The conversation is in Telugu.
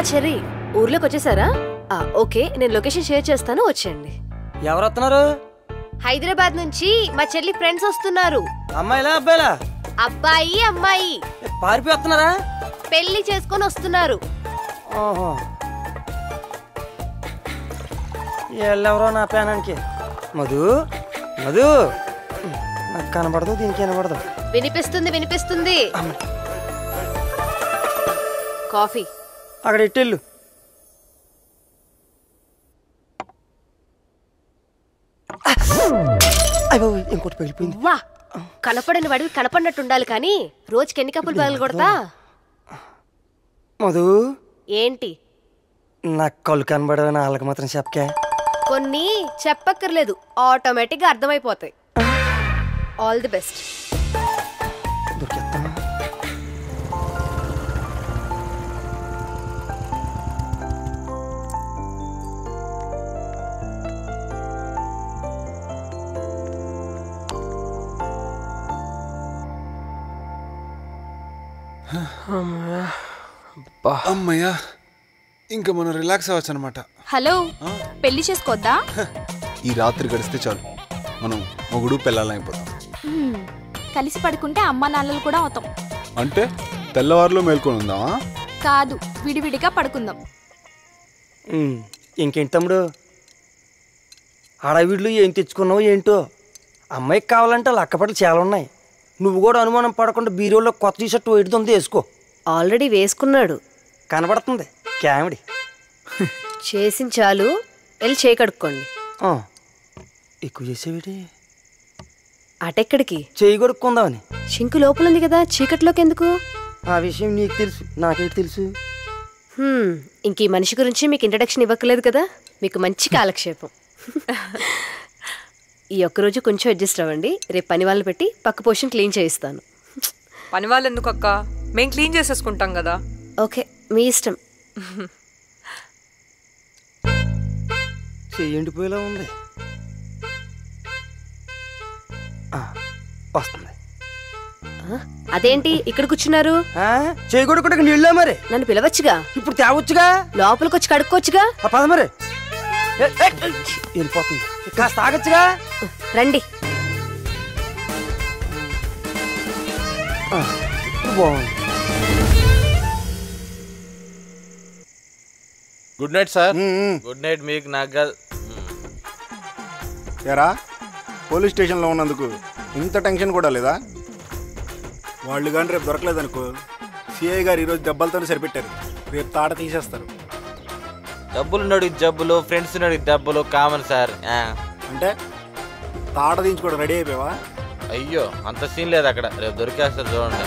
చెర్రీ ఊర్లోకి వచ్చేసారా? ఓకే, నేను లొకేషన్ షేర్ చేస్తాను, వచ్చేయండి. ఎవరు వస్తున్నారు? హైదరాబాద్ నుంచి మా చెల్లి ఫ్రెండ్స్ వస్తున్నారు. అమ్మాయిలా అబ్బాయిలా? అబ్బాయి అమ్మాయి. పారిపోయి వస్తున్నారా? పెళ్లి చేసుకొని వస్తున్నారు. ఓహో, ఎవరో నా పేనానికి. మధు మధు నాకు కనబడదు, దీనికి కనబడదు. వినిపిస్తుంది వినిపిస్తుంది. కాఫీ అక్కడ ఇట్టెళ్ళు. ఇంకోటి పగిలిపోయింది. వా, కనపడని వాడివి కనపడినట్టు ఉండాలి కానీ రోజుకి ఎన్ని కప్పులు పగలు కొడతా? మధు ఏంటి? నాకు కళ్ళు కనబడవని వాళ్ళకి మాత్రం చెప్పకే. కొన్ని చెప్పక్కర్లేదు, ఆటోమేటిక్ గా అర్థమైపోతాయి. All the best. దొరికేస్తాను. అమ్మయ్యా, ఇంకా మనం రిలాక్స్ అవ్వచ్చు అనమాట. హలో, పెళ్లి చేసుకోద్దా? ఈ రాత్రి గడిస్తే చాలు, మనం మొగుడు పెళ్ళాలని అయిపోతాం. కలిసి పడుకుంటే అమ్మా నాన్నలు కూడా అవుతాం. అంటే తెల్లవారులో మేల్కొని ఉందామా? కాదు, విడివిడిగా పడుకుందాం. ఇంకేంటి తమ్ముడు, హడావిడిలో ఏం తెచ్చుకున్నావు ఏంటో? అమ్మాయికి కావాలంటే లక్కపట్లు చాలా ఉన్నాయి. నువ్వు కూడా అనుమానం పడకుండా బీరోలో కొత్త టీషర్ట్ వేడుతుంది, వేసుకో. ఆల్రెడీ వేసుకున్నాడు, కనబడుతుంది. క్యామిడి చేసింది చాలు, వెళ్ళి చేయి కడుక్కోండి. ఎక్కువ చేసేవిటి? అటెక్కడికి? చేయి కొడుక్కుందామని. చింకు లోపల ఉంది కదా, చీకట్లోకి ఎందుకు? ఆ విషయం నీకు తెలుసు, నాకేంటి తెలుసు? ఇంక ఈ మనిషి గురించి మీకు ఇంట్రడక్షన్ ఇవ్వక్కలేదు కదా, మీకు మంచి కాలక్షేపం. ఈ ఒక్కరోజు కొంచెం అడ్జస్ట్ అవ్వండి, రేపు పని వాళ్ళని పెట్టి పక్క పోర్షన్ క్లీన్ చేయిస్తాను. పని వాళ్ళు ఎందుకు అక్క, మేము క్లీన్ చేసేసుకుంటాం కదా. ఓకే, మీ ఇష్టం. చెయ్యండిపోయేలా ఉంది. వస్తుంది. అదేంటి ఇక్కడ కూర్చున్నారు? చేయకూడదు నీళ్ళ మరి. నన్ను పిలవచ్చుగా. ఇప్పుడు తేవచ్చుగా, లోపలికి వచ్చి కడుక్కోవచ్చుగా. పద మరి. వెళ్ళిపోతుంది, కాస్త ఆగచ్చుగా. రండి. బాగుంది. Good night sir. Good night మీకు, నాకు కాదు. ఏరా, పోలీస్ స్టేషన్లో ఉన్నందుకు ఇంత టెన్షన్ కూడా లేదా? వాళ్ళు కానీ రేపు దొరకలేదనుకో, సిఐ గారు ఈరోజు దెబ్బలతో సరిపెట్టారు, రేపు తాట తీసేస్తారు. డబ్బులు నడి జబ్బులు, ఫ్రెండ్స్ నడి డబ్బులు కామన్ సార్. అంటే తాట దించుకోవడం రెడీ అయిపోయావా? అయ్యో, అంత సీన్ లేదు అక్కడ, రేపు దొరికేస్తారు చూడండి.